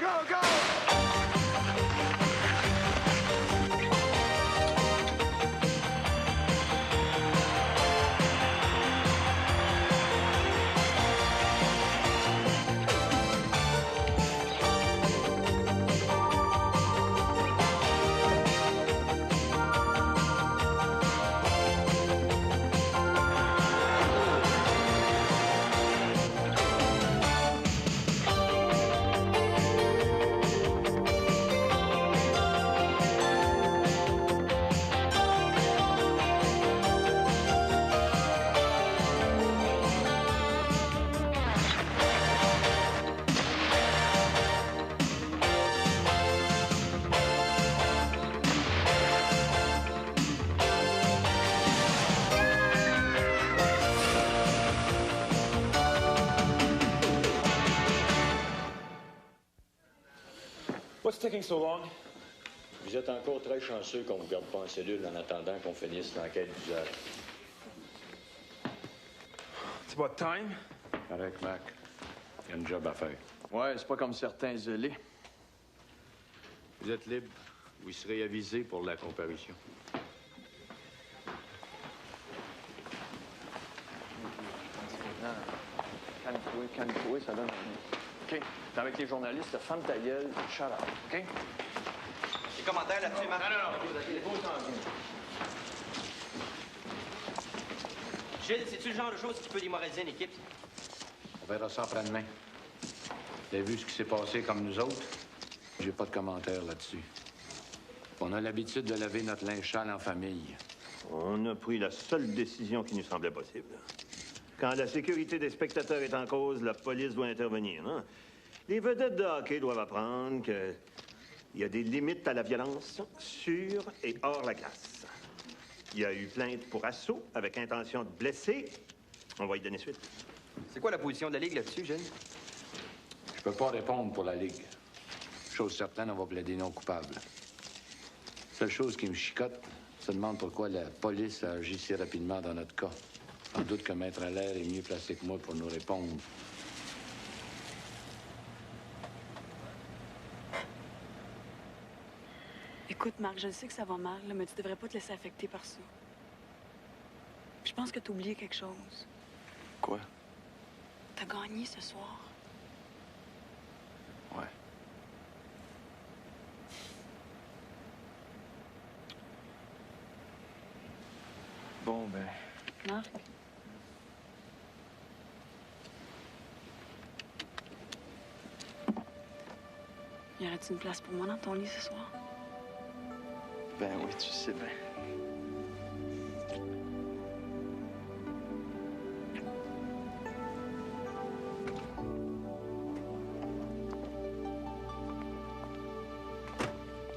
go, go! What's taking so long? Vous êtes encore très chanceux qu'on ne vous garde pas en cellule en attendant qu'on finisse l'enquête d'usage. It's about time. Correct, Mac. Il y a une job à faire. Ouais, c'est pas comme certains zélés. Vous êtes libre. Vous serez avisé pour la comparution. Calme-toi, ça donne rien. OK? T'es avec les journalistes, ferme ta gueule, shut up, OK? Les commentaires là-dessus, Marc? Non. Gilles, c'est-tu le genre de chose qui peut démoraliser une équipe? On verra ça après-demain. Vous avez vu ce qui s'est passé comme nous autres? J'ai pas de commentaires là-dessus. On a l'habitude de laver notre linge sale en famille. On a pris la seule décision qui nous semblait possible. Quand la sécurité des spectateurs est en cause, la police doit intervenir. Hein? Les vedettes de hockey doivent apprendre qu'il y a des limites à la violence sur et hors la glace. Il y a eu plainte pour assaut avec intention de blesser. On va y donner suite. C'est quoi la position de la Ligue là-dessus, Gilles? Je peux pas répondre pour la Ligue. Chose certaine, on va plaider non coupable. Seule chose qui me chicote, se demande pourquoi la police a agi si rapidement dans notre cas. Sans doute que Maître Allaire est mieux placé que moi pour nous répondre. Écoute, Marc, je sais que ça va mal, là, mais tu devrais pas te laisser affecter par ça. Je pense que t'as oublié quelque chose. Quoi? T'as gagné ce soir. Ouais. Bon, ben... Marc? Y aurait-il une place pour moi dans ton lit ce soir? Ben oui, tu sais bien.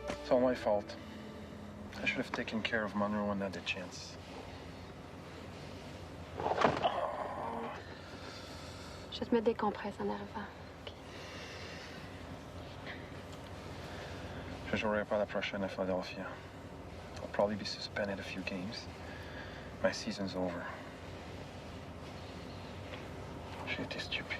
It's all my fault. I should have taken care of Monroe when I had the chance. Je vais te mettre des compresses en arrivant. Okay. Je jouerai pas la prochaine à Philadelphia. I'll probably be suspended a few games. My season's over. J'ai été stupide.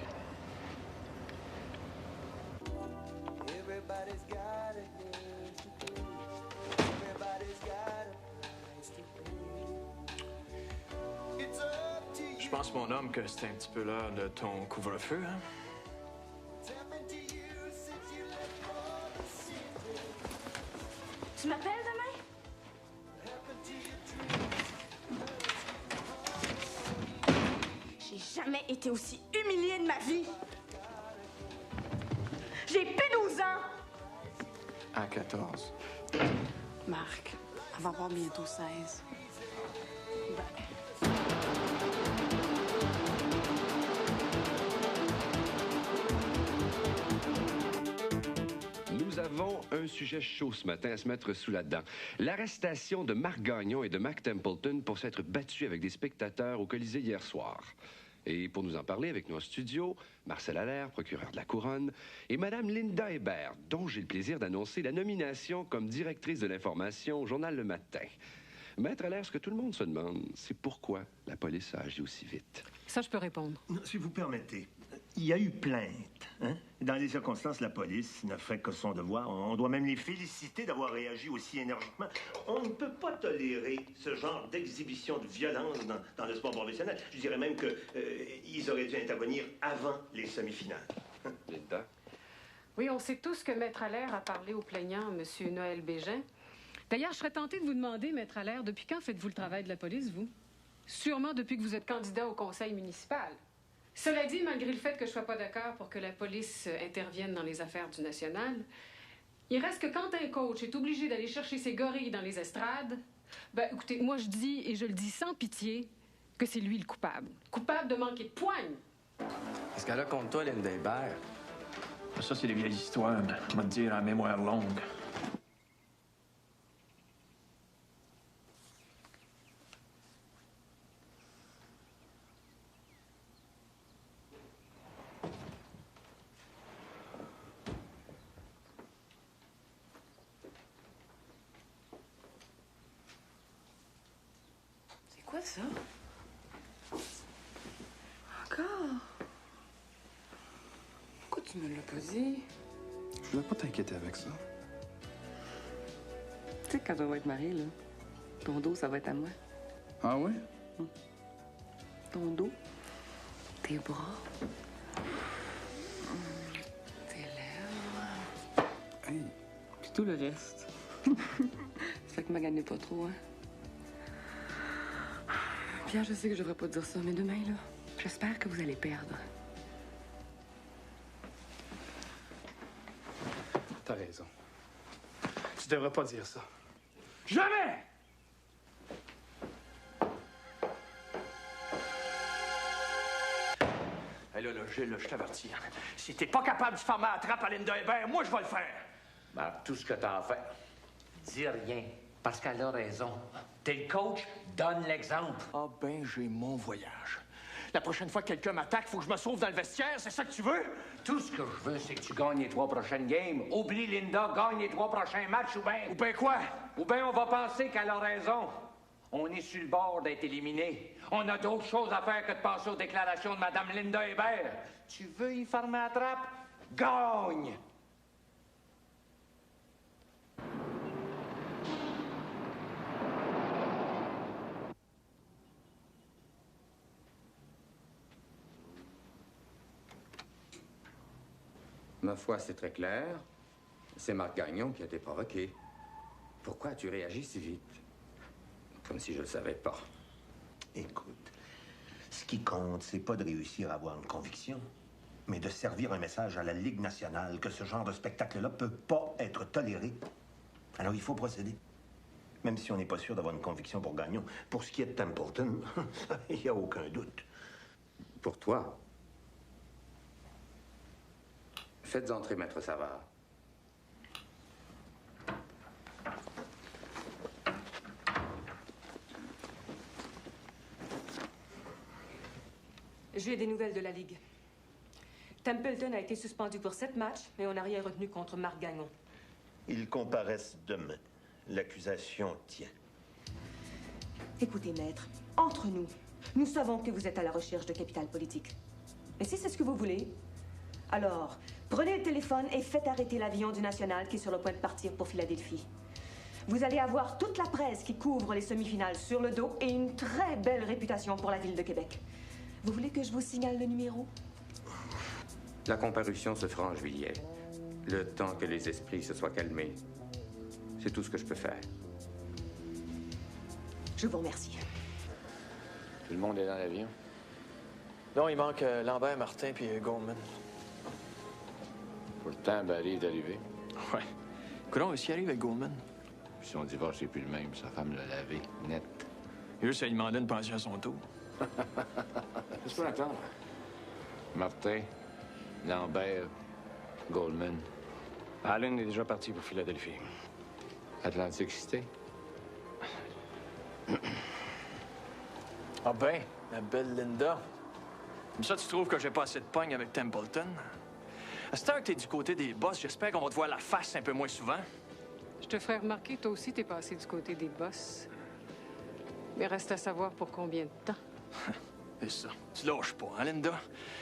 Je pense, mon homme, que c'est un petit peu l'heure de ton couvre-feu, hein? Tu m'appelles demain? J'ai jamais été aussi humiliée de ma vie. J'ai plus 12 ans. À 14. Marc, elle va avoir bientôt 16. Ben... Nous avons un sujet chaud ce matin à se mettre sous la dent. L'arrestation de Marc Gagnon et de Mac Templeton pour s'être battus avec des spectateurs au Colisée hier soir. Et pour nous en parler avec nous en studio, Marcel Allaire, procureur de la Couronne, et Mme Linda Hébert, dont j'ai le plaisir d'annoncer la nomination comme directrice de l'information au journal Le Matin. Maître Allaire, ce que tout le monde se demande, c'est pourquoi la police a agi aussi vite. Ça, je peux répondre. Si vous permettez, Il y a eu plainte. Hein? Dans les circonstances, la police n'a fait que son devoir. On doit même les féliciter d'avoir réagi aussi énergiquement. On ne peut pas tolérer ce genre d'exhibition de violence dans le sport professionnel. Je dirais même qu'ils auraient dû intervenir avant les semi-finales. Linda? Oui, on sait tous que Maître Allaire a parlé au plaignant, M. Noël Bégin. D'ailleurs, je serais tentée de vous demander, Maître Allaire, depuis quand faites-vous le travail de la police, vous? Sûrement depuis que vous êtes candidat au conseil municipal. Cela dit, malgré le fait que je ne sois pas d'accord pour que la police intervienne dans les affaires du national, il reste que quand un coach est obligé d'aller chercher ses gorilles dans les estrades, ben écoutez, moi je dis, et je le dis sans pitié, que c'est lui le coupable. Coupable de manquer de poigne. Est-ce qu'elle a contre toi, Linda Hébert? Ça, c'est des vieilles histoires, on va te dire, à la mémoire longue. C'est quoi ça? Encore? Pourquoi tu me l'as pas dit? Je voulais pas t'inquiéter avec ça. Tu sais, quand on va être mariés, là, ton dos, ça va être à moi. Ah oui? Ton dos, tes bras, tes lèvres, Hey, puis tout le reste. Ça fait que m'aganez pas trop, hein? Pierre, je sais que je devrais pas te dire ça, mais demain, là, j'espère que vous allez perdre. t'as raison. Tu devrais pas dire ça. Jamais! Hey, là, Gilles, là, je t'avertis. Hein. Si t'es pas capable de fermer la trappe à Linda Hébert, moi, je vais le faire. Marc, tout ce que t'as à faire, dis rien, parce qu'elle a raison. T'es le coach, donne l'exemple. Ah ben, j'ai mon voyage. La prochaine fois que quelqu'un m'attaque, faut que je me sauve dans le vestiaire, c'est ça que tu veux? Tout ce que je veux, c'est que tu gagnes les 3 prochaines games. Oublie Linda, gagne les 3 prochains matchs, ou bien... Ou ben quoi? Ou bien on va penser qu'elle a raison. On est sur le bord d'être éliminé. On a d'autres choses à faire que de passer aux déclarations de Mme Linda Hébert. Tu veux y fermer la trappe? Gagne! Ma foi, c'est très clair. C'est Marc Gagnon qui a été provoqué. Pourquoi as-tu réagi si vite? Comme si je le savais pas. Écoute, ce qui compte, c'est pas de réussir à avoir une conviction, mais de servir un message à la Ligue nationale que ce genre de spectacle-là peut pas être toléré. Alors il faut procéder. Même si on n'est pas sûr d'avoir une conviction pour Gagnon. Pour ce qui est de Templeton, il n'y a aucun doute. Pour toi? Faites entrer Maître Savard. J'ai des nouvelles de la Ligue. Templeton a été suspendu pour 7 matchs, mais on n'a rien retenu contre Marc Gagnon. Ils comparaissent demain. L'accusation tient. Écoutez, maître, entre nous, nous savons que vous êtes à la recherche de capital politique. Et si c'est ce que vous voulez, alors prenez le téléphone et faites arrêter l'avion du National qui est sur le point de partir pour Philadelphie. Vous allez avoir toute la presse qui couvre les semi-finales sur le dos et une très belle réputation pour la ville de Québec. Vous voulez que je vous signale le numéro? La comparution se fera en juillet. Le temps que les esprits se soient calmés. C'est tout ce que je peux faire. Je vous remercie. Tout le monde est dans l'avion. Non, il manque Lambert, Martin puis Goldman. Pour le temps, Barry est arrivé. Ouais. Coudonc, s'il arrive avec Goldman? Puis son divorce n'est plus le même. Sa femme l'a lavé, net. Il veut ça lui demandait une pension à son tour. Qu'est-ce qu'on attend? Martin, Lambert, Goldman. Allen est déjà parti pour Philadelphie. Atlantic City. Ah ben, la belle Linda. Comme ça, tu trouves que j'ai pas assez de pogne avec Templeton? À cette heure que t'es du côté des boss, j'espère qu'on va te voir la face un peu moins souvent. Je te ferai remarquer, toi aussi, t'es passé du côté des boss. Mais reste à savoir pour combien de temps. C'est ça. Tu lâches pas, hein, Linda?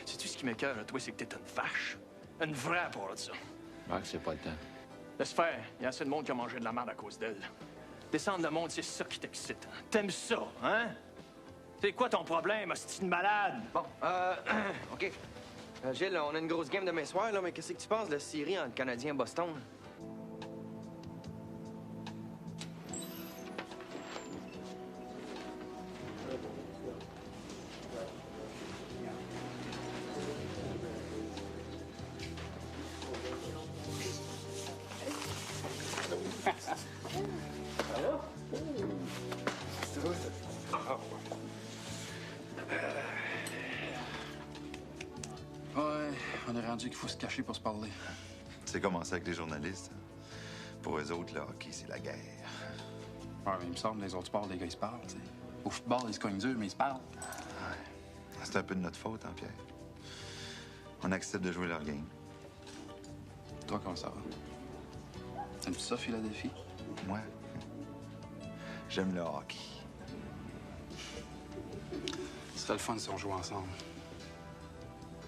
Sais-tu ce qui m'écoeure à toi, c'est que t'es une vache. Une vraie à part de ça. Marc, c'est pas le temps. Laisse faire. Il y a assez de monde qui a mangé de la merde à cause d'elle. Descendre le monde, c'est ça qui t'excite. Hein? T'aimes ça, hein? C'est quoi ton problème, hostie de malade? Bon, OK. Gilles, on a une grosse game demain soir, là, mais qu'est-ce que tu penses de la série entre Canadien et Boston? Ouais, on est rendu qu'il faut se cacher pour se parler. C'est comme ça avec les journalistes. Pour eux autres, le hockey, c'est la guerre. Ouais, mais il me semble que les autres sports, les gars, ils se parlent, tu sais. Au football, ils se cognent dur, mais ils se parlent. Ouais. C'est un peu de notre faute, hein, Pierre? On accepte de jouer leur game. Toi, comment ça va? T'aimes ça, Philadelphie? Moi? J'aime le hockey. Ce serait le fun si on jouait ensemble.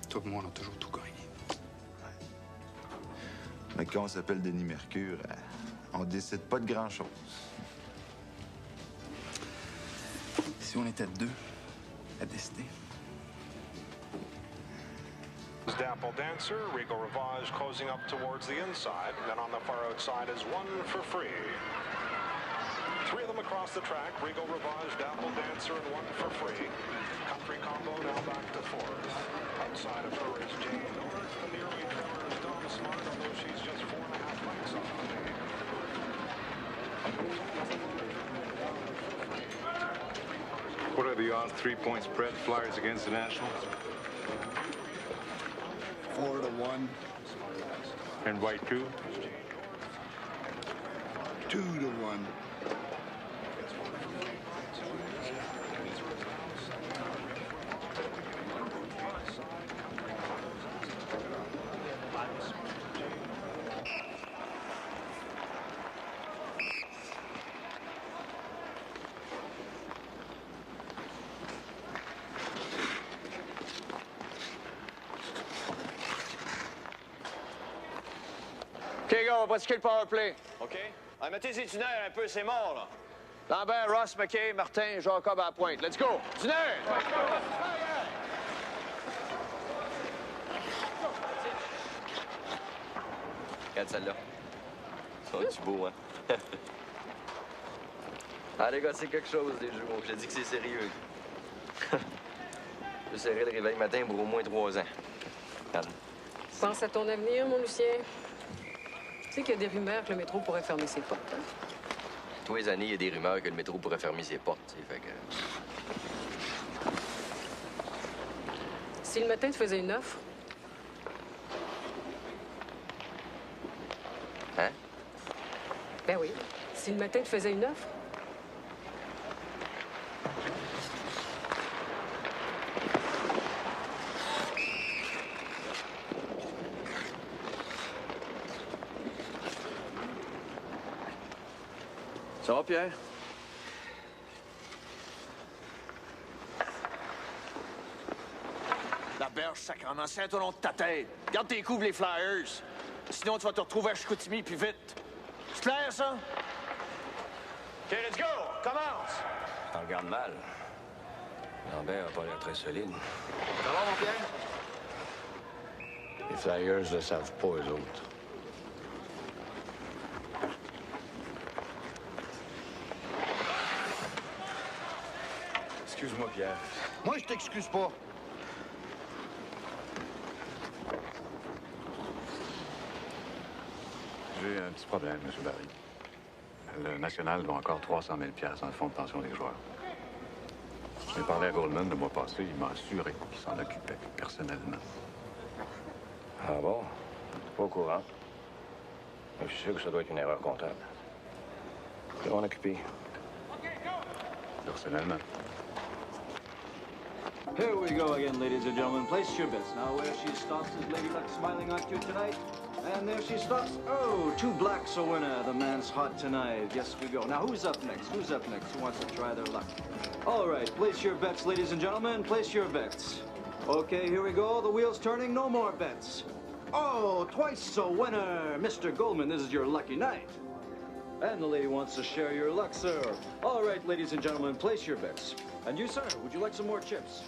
Toi et moi, on a toujours tout gagné. Ouais. Mais quand on s'appelle Denis Mercure, on décide pas de grand-chose. Si on était deux à décider. Dapple Dancer, Regal Rivage closing up towards the inside. Then on the far outside is One for Free. Three of them across the track, Regal Rivage, Dapple Dancer, and One for Free. Country Combo now back to fourth. Outside of her is Jane North, and the early trimmer is Dawn Smart, although she's just 4.5 lengths off the lead. What are the odds, 3-point spread, Flyers against the Nationals? 4-1. And White 2? 2-1. OK, gars, on va pratiquer le powerplay. OK? Ah, mettez les itinéraires un peu, c'est mort, là. Lambert, Ross, McKay, Martin, Jacob à la pointe. Let's go! Itinéraire! Regarde celle-là. C'est beau, hein? Ah, les gars, c'est quelque chose, les jeux. Je te dis que c'est sérieux. Je serrer le réveil matin pour au moins 3 ans. Regarde. Pense à ton avenir, mon Lucien. Tu sais qu'il y a des rumeurs que le métro pourrait fermer ses portes. Hein? Tous les années, il y a des rumeurs que le métro pourrait fermer ses portes, tu sais, fait que... Si le matin te faisait une offre... Hein? Ben oui. Si le matin te faisait une offre... Ça va, Pierre? La berge sacrement, c'est au long de ta tête. Garde tes coups, les Flyers. Sinon, tu vas te retrouver à Chicoutimi, puis vite. C'est clair, ça? OK, let's go! Commence! Ça regarde mal. Lambert n'a pas l'air très solide. Ça va, mon Pierre? Les Flyers le savent pas, eux autres. Excuse-moi, Pierre. Moi, je t'excuse pas. J'ai un petit problème, M. Barry. Le National doit encore 300 000 $ dans le fonds de pension des joueurs. J'ai parlé à Goldman le mois passé. Il m'a assuré qu'il s'en occupait personnellement. Ah bon? Pas au courant. Mais je suis sûr que ça doit être une erreur comptable. Je vais m'en occuper. Personnellement. Here we go again, ladies and gentlemen. Place your bets. Now, where she stops is Lady Luck smiling at you tonight. And there she stops. Oh, 2 blacks a winner. The man's hot tonight. Yes, we go. Now, who's up next? Who's up next? Who wants to try their luck? All right, place your bets, ladies and gentlemen. Place your bets. Okay, here we go. The wheel's turning. No more bets. Oh, twice a winner. Mr. Goldman, this is your lucky night. And the lady wants to share your luck, sir. All right, ladies and gentlemen, place your bets. And you, sir, would you like some more chips?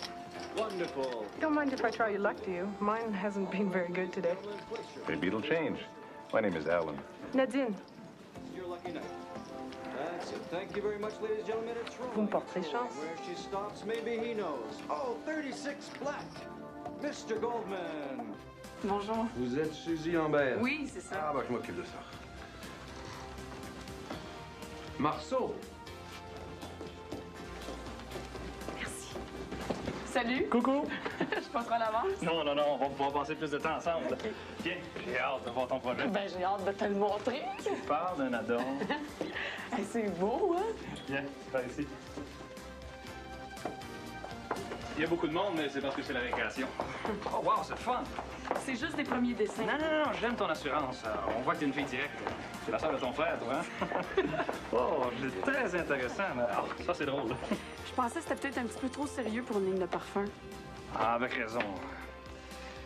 Wonderful. Don't mind if I try your luck, do you? Mine hasn't been very good today. Maybe it'll change. My name is Alan. Nadine. Your lucky night. That's it. Thank you very much, ladies and gentlemen. It's Vous me porterez chance. Where she stops, maybe he knows. Oh, 36 black. Mr. Goldman. Bonjour. Vous êtes Suzy Lambert? Oui, c'est ça. Ah, ben, je m'occupe de ça. Marceau. Merci. Salut. Coucou. Je passerai à l'avance. Non, non, non, on va pouvoir passer plus de temps ensemble. Okay. Viens, j'ai hâte de voir ton projet. Ben, j'ai hâte de te le montrer. Tu parles d'un ado. Hey, c'est beau, hein? Viens, par ici. Il y a beaucoup de monde, mais c'est parce que c'est la récréation. Oh, wow, c'est fun! C'est juste des premiers dessins. Non, non, non, j'aime ton assurance. On voit que t'es une fille directe. C'est la sœur de ton frère, toi, hein? Oh, c'est très intéressant. Mais... Oh, ça, c'est drôle. Je pensais que c'était peut-être un petit peu trop sérieux pour une ligne de parfum. Ah, avec raison.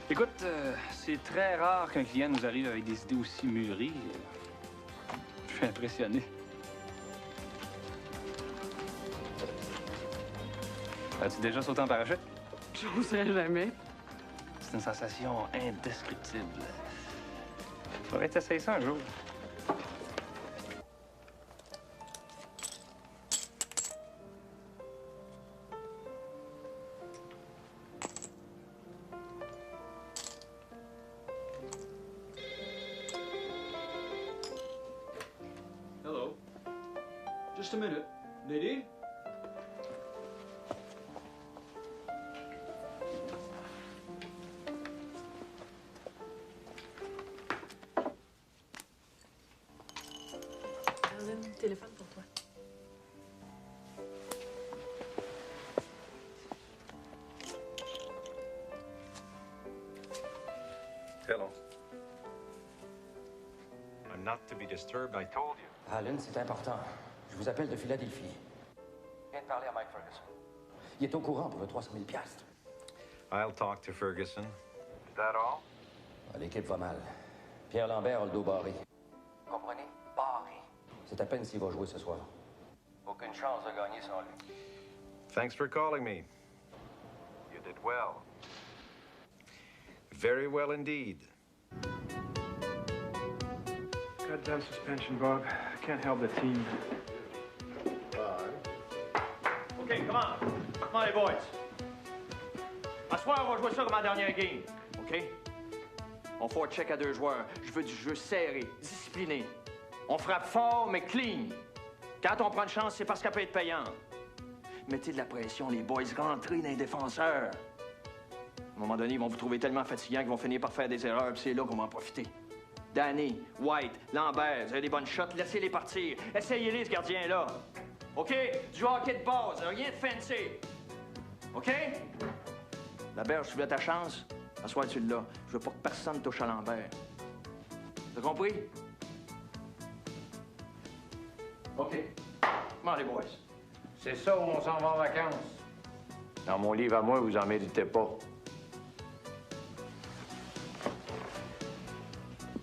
Écoute, c'est très rare qu'un client nous arrive avec des idées aussi mûries. Je suis impressionné. As-tu déjà sauté en parachute? J'oserais jamais. C'est une sensation indescriptible. Faudrait t'essayer ça un jour. Hello. Just a minute. Nadine? Téléphone pour toi. Hello. I'm not to be disturbed, I told you. Alan, c'est important. Je vous appelle de Philadelphie. Je viens de parler à Mike Ferguson. Il est au courant pour le 300 000 piastres. I'll talk to Ferguson. Is that all? L'équipe va mal. Pierre Lambert a le dos barré. Comprenez? Barré. C'est à peine s'il va jouer ce soir. Aucune chance de gagner sans lui. Thanks for calling me. You did well. Very well indeed. Goddamn suspension, Bob. I can't help the team. OK, come on. Come on, les boys. À ce soir, on va jouer ça comme la dernière game. OK? On fait un check à 2 joueurs. Je veux du jeu serré, discipliné. On frappe fort, mais clean. Quand on prend une chance, c'est parce qu'elle peut être payante. Mettez de la pression, les boys, rentrez dans les défenseurs. À un moment donné, ils vont vous trouver tellement fatigants qu'ils vont finir par faire des erreurs, puis c'est là qu'on va en profiter. Danny, White, Lambert, vous avez des bonnes shots, laissez-les partir. Essayez-les, ce gardien-là. OK? Du hockey de base, rien de fancy. OK? La berge, tu veux ta chance? À soir, tu l'as. Je veux pas que personne touche à Lambert. T'as compris? OK. Comment les boys? C'est ça où on s'en va en vacances. Dans mon livre à moi, vous en méritez pas.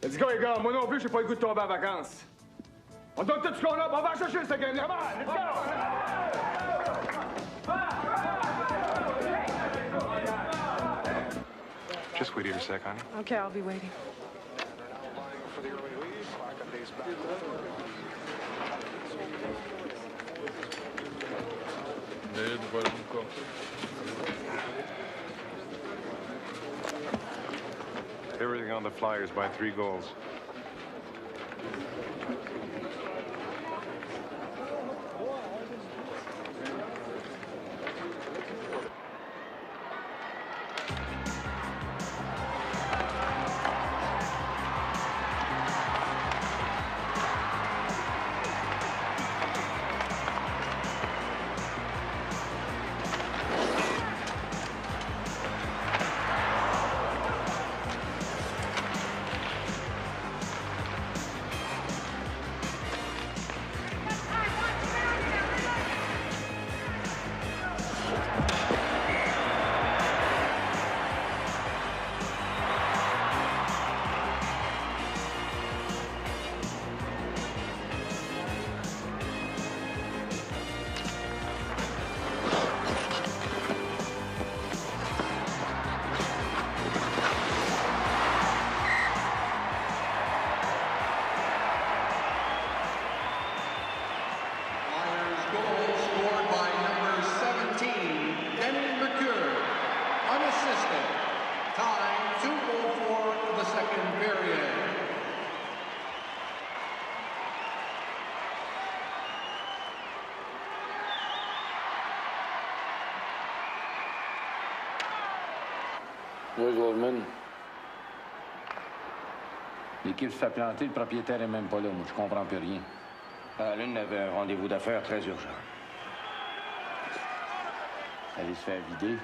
Let's go, les gars. Moi non plus, j'ai pas le goût de tomber en vacances. On donne tout ce qu'on a, on va chercher cette game-là. Let's go! Just wait here a sec, honey. Okay, I'll be waiting. Everything on the Flyers by 3 goals. toi, Goldman? L'équipe se fait planter, le propriétaire est même pas là. Moi, je comprends plus rien. Allen avait un rendez-vous d'affaires très urgent. Allez se faire vider.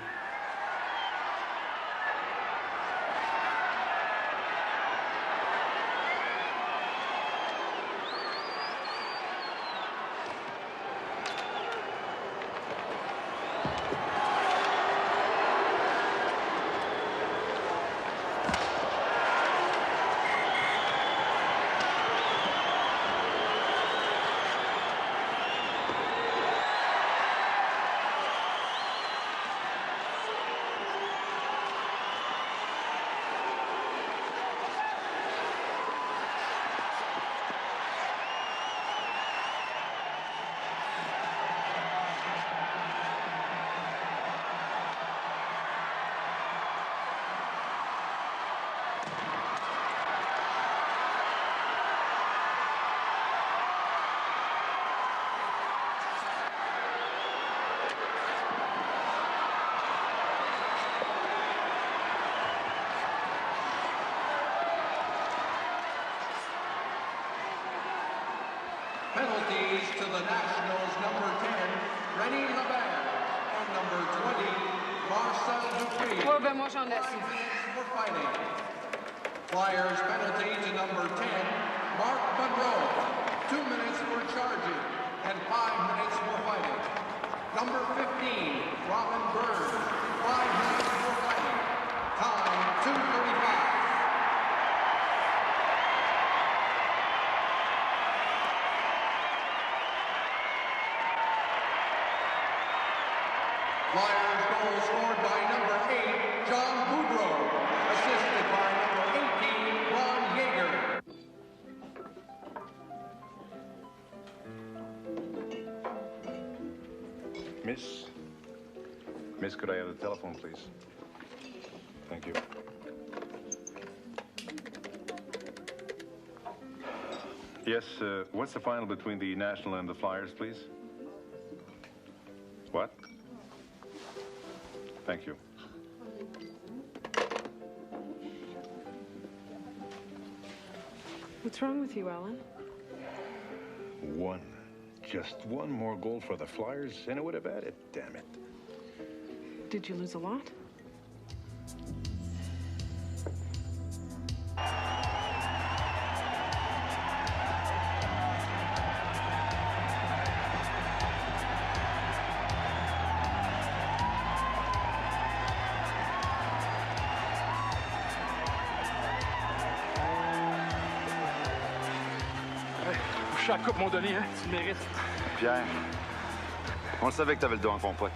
Penalties to the Nationals, number 10, Rennie Lebert, and number 20, Marcel Dupree. Ouais, ben moi j'en ai assez. For fighting. Flyers penalty to number 10, Mark Monroe, 2 minutes for charging and 5 minutes for fighting. Number 15, Robin Burns, 5 minutes for fighting. Time 2:35. Flyers goal scored by number 8, John Boudreau, assisted by number 18, Ron Yeager. Miss, could I have the telephone, please? Thank you. Yes, what's the final between the National and the Flyers, please? What? Thank you. What's wrong with you, Alan? Just one more goal for the Flyers, and it would have had it, damn it. Did you lose a lot? Je coupe mon Denis, hein? Tu le mérites. Pierre, on le savait que t'avais le dos en compote.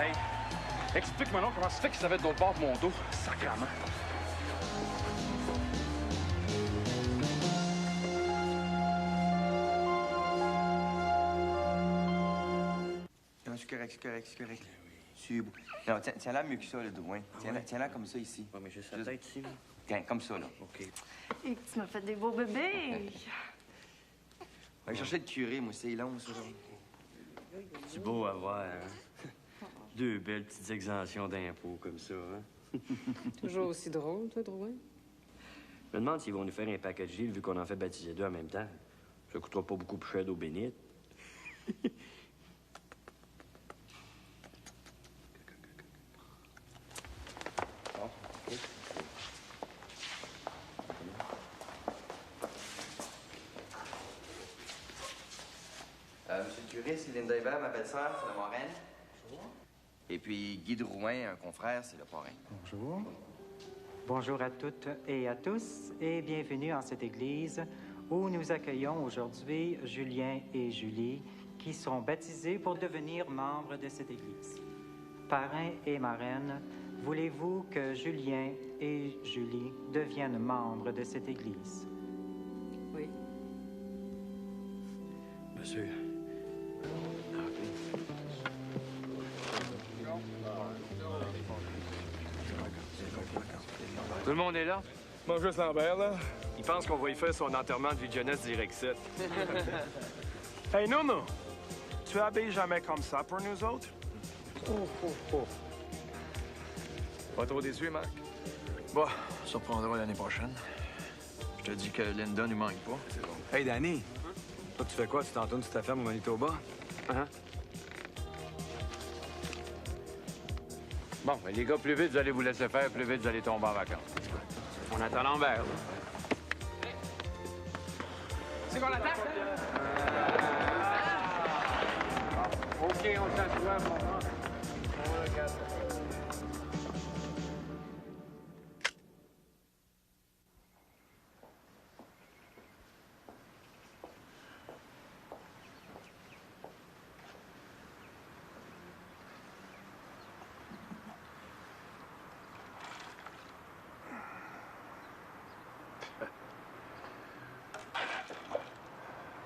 Hey, explique-moi non comment ça fait qu'il savait de l'autre bord de mon dos, sacrément. C'est correct. C'est beau. Non, tiens-la mieux que ça, le Drouin. Tiens-la comme ça, ici. Ouais, mais juste la tête ici, là. Tiens, comme ça, là. OK. Et tu m'as fait des beaux bébés. Va chercher le curé, moi, c'est long, ça. C'est beau à voir, hein? 2 belles petites exemptions d'impôts comme ça, hein? Toujours aussi drôle, toi, Drouin? Je me demande s'ils vont nous faire un paquet de Gilles vu qu'on en fait baptiser 2 en même temps. Ça coûtera pas beaucoup plus cher d'eau bénite. Monsieur le curé, c'est Linda Hébert, ma belle-sœur, c'est la marraine. Bonjour. Et puis Guy Drouin, un confrère, c'est le parrain. Bonjour. Bonjour à toutes et à tous et bienvenue en cette église où nous accueillons aujourd'hui Julien et Julie qui sont baptisés pour devenir membres de cette église. Parrain et marraine, voulez-vous que Julien et Julie deviennent membres de cette église? Oui. Monsieur. Tout le monde est là? Moi, juste Lambert, là. Il pense qu'on va y faire son enterrement de vie de jeunesse direct 7. Hey, Nono! Tu habilles jamais comme ça pour nous autres? Pas trop déçu, Marc? Bon, ça reprendra l'année prochaine. Je te dis que Linda nous manque pas. Hey, Danny! Toi, tu fais quoi? Tu t'entournes sur ta ferme au Manitoba? Hein? Bon, mais les gars, plus vite vous allez vous laisser faire, plus vite vous allez tomber en vacances. On attend Lambert. C'est qu'on l'attaque, OK, on s'assoit, mon gars. On regarde.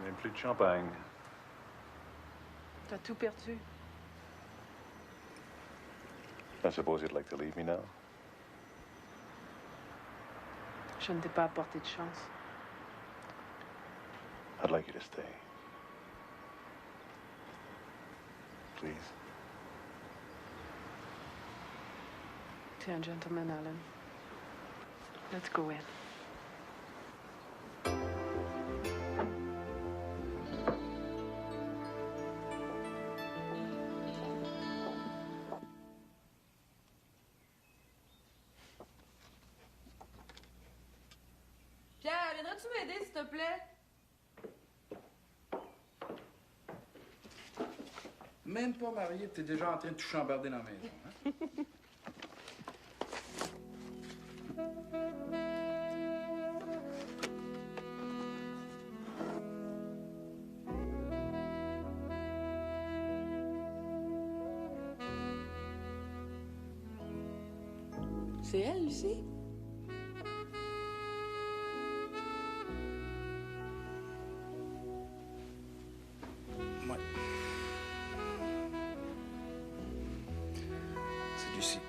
Même plus de champagne. T'as tout perdu. I suppose you'd like to leave me now? Je ne t'ai pas apporté de chance. I'd like you to stay. Please. T'es un gentleman, Alan. Let's go in. Pierre, viendrais-tu m'aider, s'il te plaît? Même pas marié, t'es déjà en train de tout chambarder dans la maison. Hein? C'est elle, Lucie? Ouais. C'est Lucie.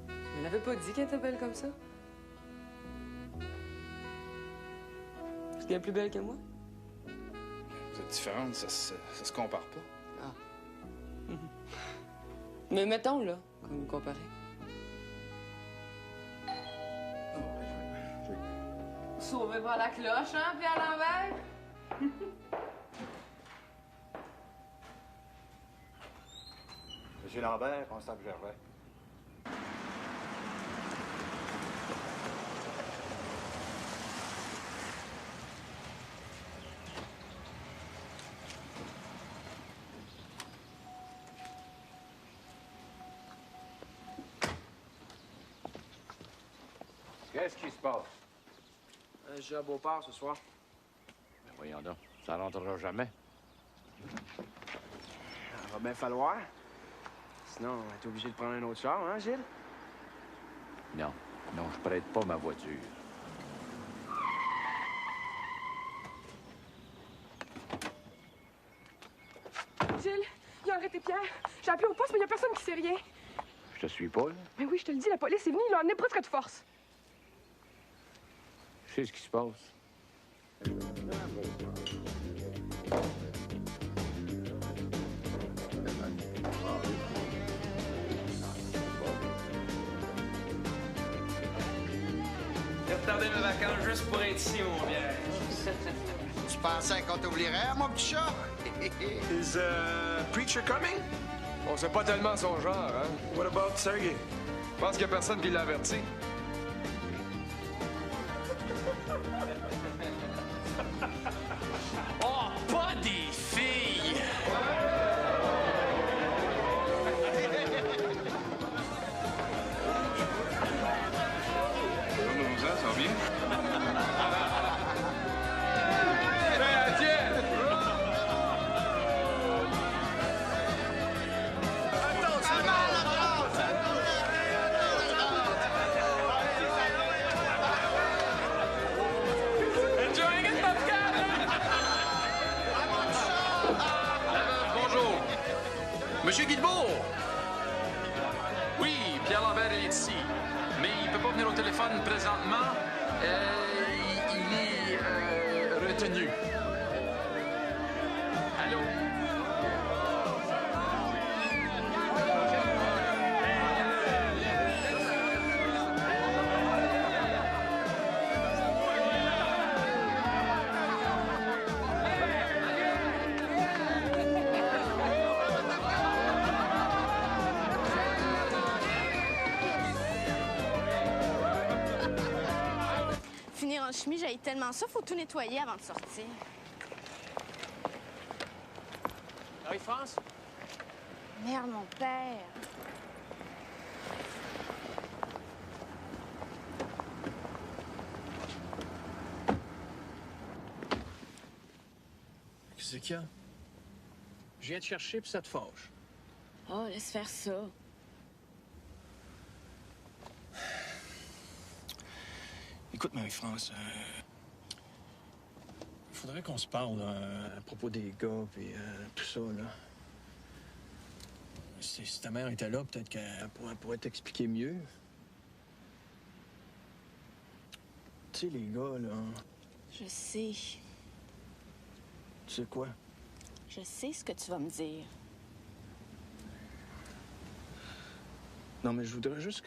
Tu me l'avais pas dit qu'elle était belle comme ça? Est-ce qu'elle est plus belle que moi? Vous êtes différentes, ça se compare pas. Ah. Mais mettons, là, comme comparer. Sauvé par la cloche, hein, Pierre Lambert? Monsieur Lambert, constable Gervais. Qu'est-ce qui se passe? J'ai à Beauport ce soir. Ben voyons donc, ça rentrera jamais. Ça va bien falloir. Sinon, on va être obligé de prendre un autre char, hein, Gilles? Non, non, je prête pas ma voiture. Gilles, il a arrêté Pierre. J'ai appelé au poste, mais il n'y a personne qui sait rien. Je te suis pas, là? Mais oui, je te le dis, la police est venue, il l'a emmené presque de force. Je sais ce qui se passe. J'ai retardé mes vacances juste pour être ici, mon bien. Tu pensais qu'on t'oublierait, mon petit chat? Is Preacher coming? Bon, c'est pas tellement son genre, hein? What about Sergey? Je pense qu'il y a personne qui l'a averti. Oh, pas des filles! Ça va bien? Enjoying it, Pascal? Bonjour. Monsieur Guilbeault. Oui, Pierre Lambert est ici. mais il peut pas venir au téléphone présentement. Il est retenu. Allô? Finir en chemise, j'aille tellement ça, faut tout nettoyer avant de sortir. Ah oui, France? Merde, mon père. Qu'est-ce qu'il y a? Je viens te chercher puis ça te fâche. Oh, laisse faire ça. Écoute, Marie-France, faudrait qu'on se parle là, à propos des gars et tout ça, là. Si ta mère était là, peut-être qu'elle pourrait t'expliquer mieux. Tu sais, les gars, là... Je sais. Tu sais quoi? Je sais ce que tu vas me dire. Non, mais je voudrais juste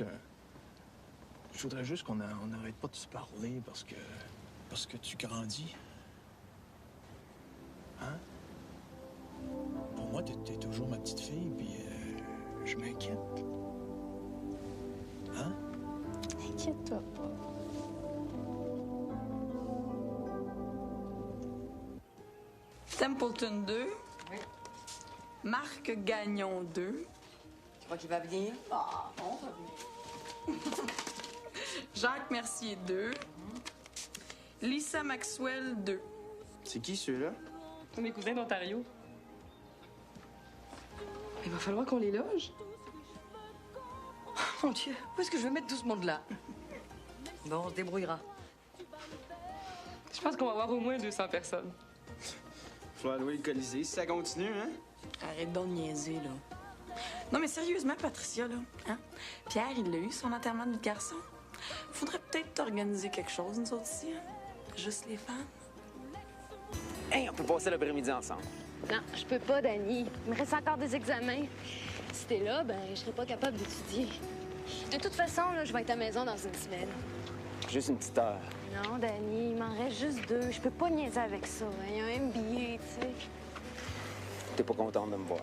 qu'on n'arrête pas de se parler parce que tu grandis. Hein? Pour moi, t'es toujours ma petite fille, puis je m'inquiète. Hein? Inquiète-toi pas. Templeton 2. Oui. Marc Gagnon 2. Tu crois qu'il va venir? Ah, non, ça vient. Jacques Mercier 2. Lisa Maxwell 2. C'est qui ceux-là? Mes cousins d'Ontario. Il va falloir qu'on les loge. Oh, mon Dieu, où est-ce que je vais mettre tout ce monde-là? Bon, on se débrouillera. Je pense qu'on va avoir au moins 200 personnes. Faut louer le Colisée si ça continue, hein? Arrête donc de niaiser, là. Non, mais sérieusement, Patricia, là, hein? Pierre, il l'a eu, son enterrement de vie de garçon. Faudrait peut-être organiser quelque chose, nous autres ici, hein? Juste les femmes. Hey, on peut passer l'après-midi ensemble. Non, je peux pas, Dani. Il me reste encore des examens. Si t'es là, ben, je serai pas capable d'étudier. De toute façon, là, je vais être à la maison dans une semaine. Juste une petite heure. Non, Dani, il m'en reste juste 2. Je peux pas niaiser avec ça. Il y a un MBA, tu sais. T'es pas contente de me voir.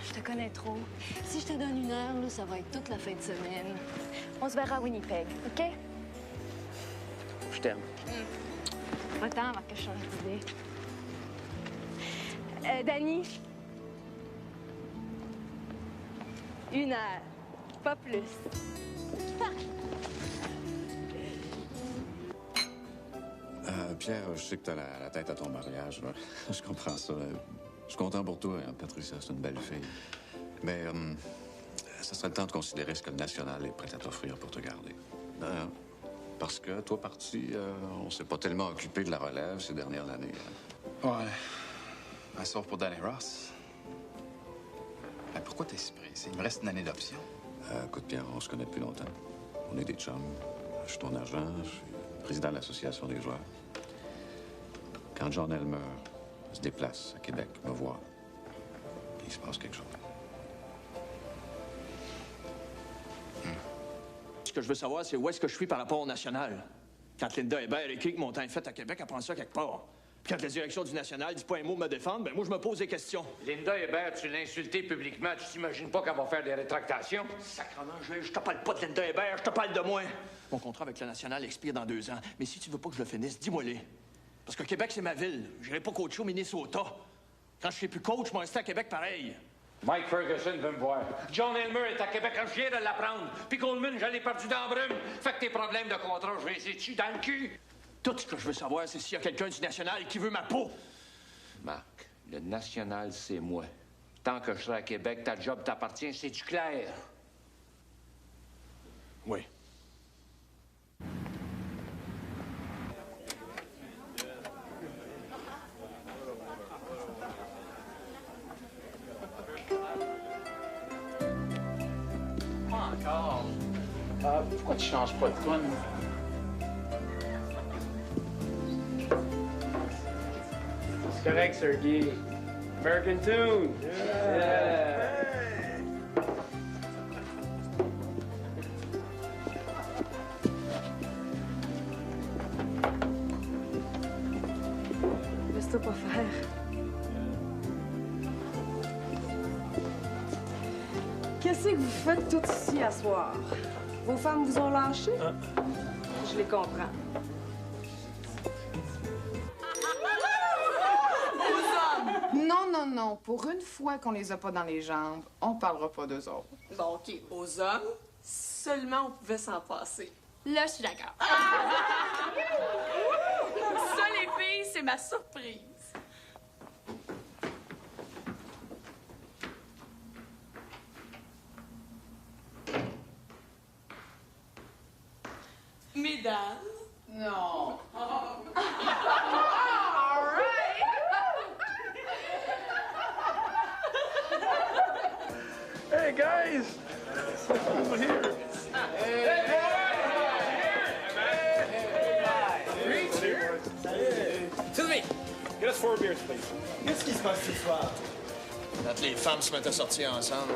Je te connais trop. Si je te donne 1 heure, là, ça va être toute la fin de semaine. On se verra à Winnipeg, OK? Je t'aime. Va-t'en avant que je change d'idée. Dani? 1 heure. Pas plus. Pierre, je sais que t'as la tête à ton mariage, là. Je comprends ça. Je suis content pour toi, hein, Patricia, c'est une belle fille. Mais ça serait le temps de considérer ce que le National est prêt à t'offrir pour te garder. Parce que, toi, parti, on s'est pas tellement occupé de la relève ces dernières années. Hein. Ouais. Sauf pour Danny Ross. Ben, pourquoi t'es si pressé? Il me reste une année d'option. Écoute, Pierre, on se connaît depuis longtemps. On est des chums. Je suis ton agent, je suis président de l'Association des joueurs. Quand John Elmer se déplace à Québec, me voit, il se passe quelque chose. Ce que je veux savoir, c'est où est-ce que je suis par rapport au National. Quand Linda Hébert et Kik m'ont fait à Québec, elle prend ça quelque part. Puis quand la direction du National dit pas un mot me défendre, ben moi, je me pose des questions. Linda Hébert, tu l'as insultée publiquement. Tu t'imagines pas qu'elle va faire des rétractations? Sacrement, je te parle pas de Linda Hébert, je te parle de moi. Mon contrat avec le National expire dans 2 ans. Mais si tu veux pas que je le finisse, dis-moi-les. Parce que Québec, c'est ma ville. J'irai pas coacher au Minnesota. Quand je serai plus coach, je vais rester à Québec pareil. Mike Ferguson veut me voir. John Elmer est à Québec quand je viens de l'apprendre. Puis Goldman, je l'ai perdu dans la brume. Fait que tes problèmes de contrat, je vais essayer dessus dans le cul. Tout ce que je veux savoir, c'est s'il y a quelqu'un du National qui veut ma peau. Marc, le National, c'est moi. Tant que je serai à Québec, ta job t'appartient, c'est-tu clair? Oui. Pas encore. Pourquoi tu changes pas de tune? C'est correct, Sergey. American tune. Yeah. Laisse-toi pas faire. Qu'est-ce que vous faites tout ici à soir? Vos femmes vous ont lâché? Je les comprends. Non, non, non. Pour une fois qu'on les a pas dans les jambes, on parlera pas d'eux autres. Bon, OK, aux hommes, seulement on pouvait s'en passer. Là, je suis d'accord. Ça, les filles, c'est ma surprise. Mesdames. Non. All right. Hey, guys! Over here. Sylvie, get us 4 beers, please. qu'est-ce qui se passe ce soir? Quand les femmes se mettent à sortir ensemble.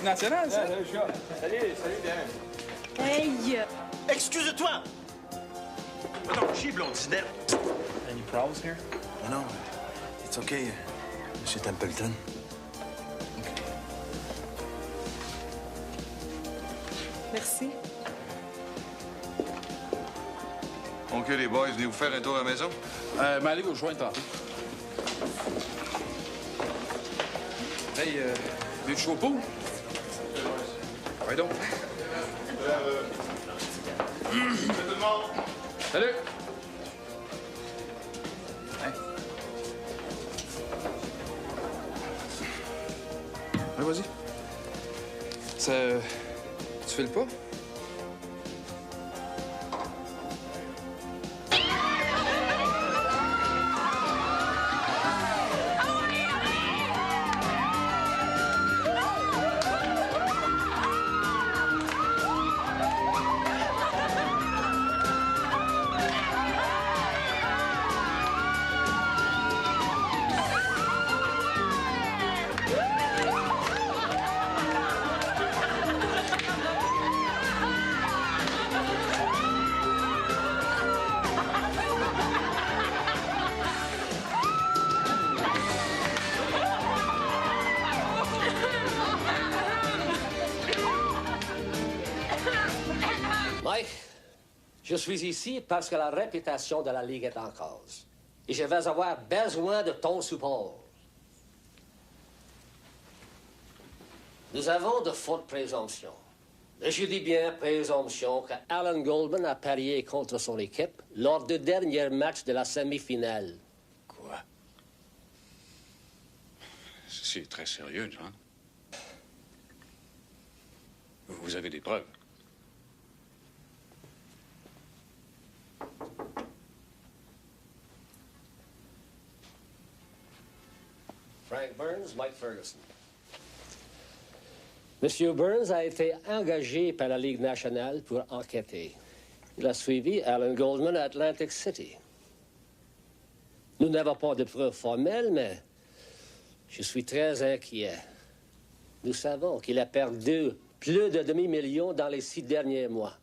National, ça? Salut, Dan. Hey! Excuse-toi! Va donc chier, blondinette. Any problems here? Non, it's okay, Monsieur Templeton. Merci. OK, les boys, venez vous faire un tour à la maison? Mais allez vous joindre tantôt. Hey, du chaud pot? Ouais, donc. Salut! Hey. Ouais, vas-y. Ça... Tu fais le pas? Mike, je suis ici parce que la réputation de la Ligue est en cause. Et je vais avoir besoin de ton support. Nous avons de fortes présomptions. Et je dis bien présomption que Alan Goldman a parié contre son équipe lors du dernier match de la semi-finale. Quoi? C'est très sérieux, John. Vous avez des preuves? Frank Burns, Mike Ferguson. Monsieur Burns a été engagé par la Ligue nationale pour enquêter. Il a suivi Alan Goldman à Atlantic City. Nous n'avons pas de preuves formelles, mais je suis très inquiet. Nous savons qu'il a perdu plus de demi-million dans les 6 derniers mois.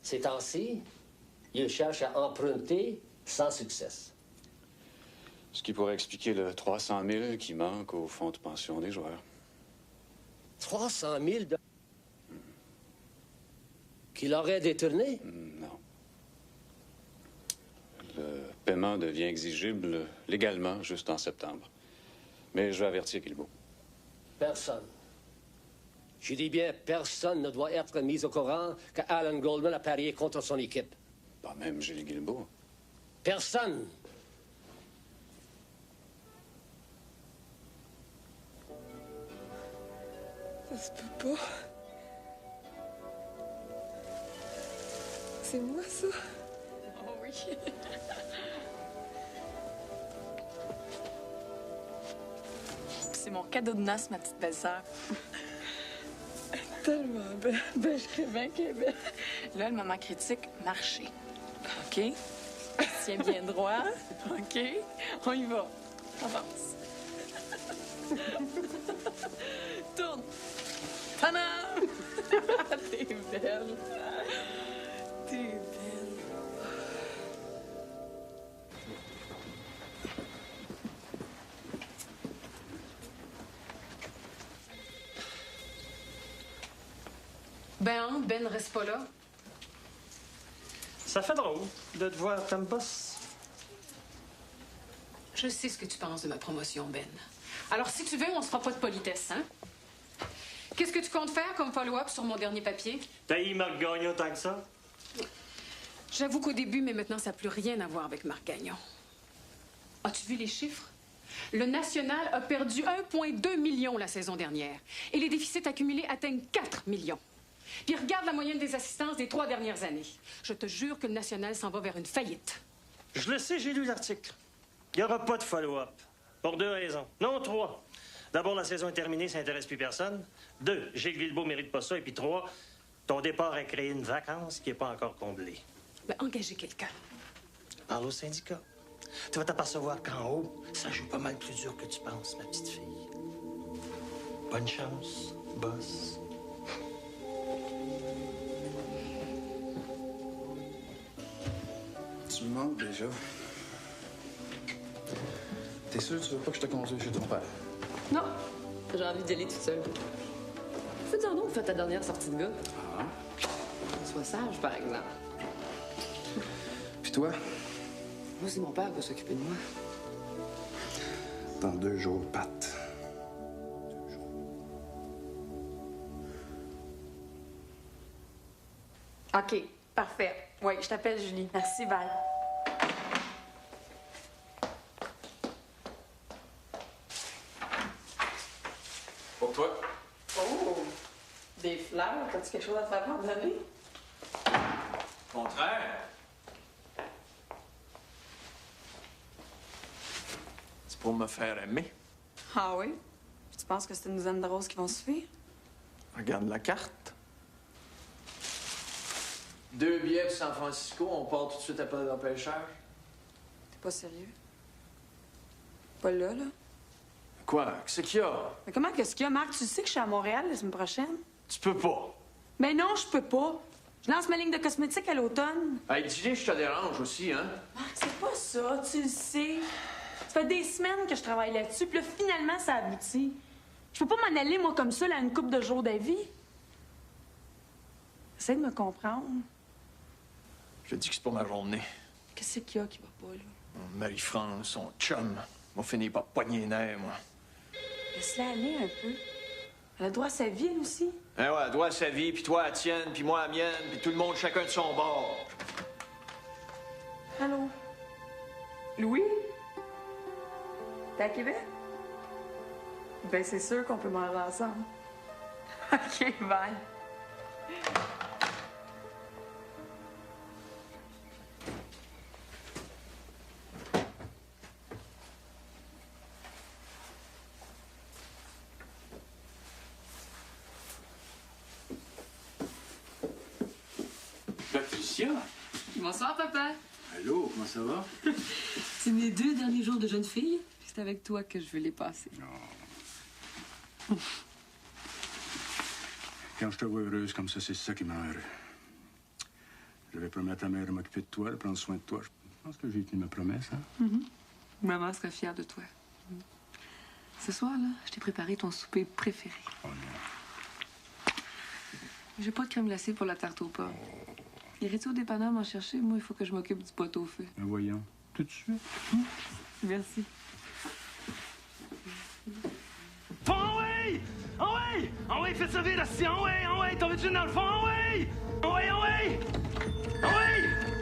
Ces temps-ci, il cherche à emprunter sans succès. Ce qui pourrait expliquer le 300 000 qui manque au fonds de pension des joueurs. 300 000 qu'il aurait détourné? Non. Le paiement devient exigible légalement juste en septembre. Mais je vais avertir Guilbeault. Personne. Je dis bien personne ne doit être mis au courant que Alan Goldman a parié contre son équipe. Pas même Gilles Guilbeault. Personne. Ça se peut pas. C'est moi, ça? Oh oui. C'est mon cadeau de noces, ma petite belle-sœur. Tellement belle. Ben, je serais bien qu'elle est belle. Là, le moment critique, marcher. OK? Tiens bien droit. OK? On y va. Avance. Tourne. Tadam! T'es belle. T'es belle. Ben reste pas là. Ça fait drôle de te voir comme boss. Je sais ce que tu penses de ma promotion, Ben. Alors, si tu veux, on se fera pas de politesse, hein? Qu'est-ce que tu comptes faire comme follow-up sur mon dernier papier? T'as eu Marc Gagnon tant que ça? J'avoue qu'au début, mais maintenant, ça n'a plus rien à voir avec Marc Gagnon. As-tu vu les chiffres? Le National a perdu 1,2 million la saison dernière. Et les déficits accumulés atteignent 4 millions. Puis regarde la moyenne des assistances des 3 dernières années. Je te jure que le National s'en va vers une faillite. Je le sais, j'ai lu l'article. Il n'y aura pas de follow-up. Pour 2 raisons. Non, 3. D'abord, la saison est terminée, ça n'intéresse plus personne. 2, Gilles Guilbeault mérite pas ça. Et puis 3, ton départ a créé une vacance qui n'est pas encore comblée. Ben, engagez quelqu'un. Parle au syndicat. Tu vas t'apercevoir qu'en haut, ça joue pas mal plus dur que tu penses, ma petite fille. Bonne chance, boss. Tu me manques déjà. T'es sûr que tu veux pas que je te conduise chez ton père? Non, j'ai envie d'y aller toute seule. Fais-en donc, fais ta dernière sortie de gars. Ah. Sois sage, par exemple. Puis toi? Moi, c'est mon père qui va s'occuper de moi. Dans 2 jours, Pat. OK, parfait. Oui, je t'appelle Julie. Merci, bye. Pour toi. Oh! Des fleurs? T'as-tu quelque chose à te faire pardonner? Contraire. C'est pour me faire aimer. Ah oui? Puis tu penses que c'est une douzaine de roses qui vont suffire? Regarde la carte. 2 billets pour San Francisco, on part tout de suite après le repêchage. T'es pas sérieux? Pas là, là? Quoi? Qu'est-ce qu'il y a? Mais comment qu'est-ce qu'il y a, Marc? Tu sais que je suis à Montréal la semaine prochaine? Tu peux pas. Mais non, je peux pas. Je lance ma ligne de cosmétiques à l'automne. Hey, dis-les, je te dérange aussi, hein? Marc, c'est pas ça, tu le sais. Ça fait des semaines que je travaille là-dessus, puis là, finalement, ça aboutit. Je peux pas m'en aller, moi, comme ça, là, à une couple de jours d'avis. Essaye de me comprendre. Je te dis que c'est pas ma journée. Qu'est-ce qu'il y a qui va pas, là? Marie-France, son chum, m'a fini par pogner les nerfs, moi. Laisse-la aller un peu. Elle a droit à sa vie, elle aussi. Eh ouais, elle doit à sa vie, puis toi à la tienne, puis moi à la mienne, puis tout le monde chacun de son bord. Allô? Louis? T'es à Québec? Ben, c'est sûr qu'on peut manger ensemble. OK, bye. Patricia? Bonsoir, papa. Allô, comment ça va? C'est mes 2 derniers jours de jeune fille. C'est avec toi que je veux les passer. Quand je te vois heureuse comme ça, c'est ça qui me rend heureux. J'avais promis à ta mère de m'occuper de toi, de prendre soin de toi. Je pense que j'ai tenu ma promesse, hein? Maman serait fière de toi. Ce soir, là, je t'ai préparé ton souper préféré. Oh non. J'ai pas de crème glacée pour la tarte aux pommes. Irais-tu au dépanneur m'en chercher? Moi, il faut que je m'occupe du pot au feu. Ben voyons. Tout de suite. Merci. Ah ouais! Ah ouais! Ah ouais, fais ça vite, assis! Ah ouais! T'en veux-tu dans le fond? Ah ouais! Ah ouais! Ah ouais! Ah ouais!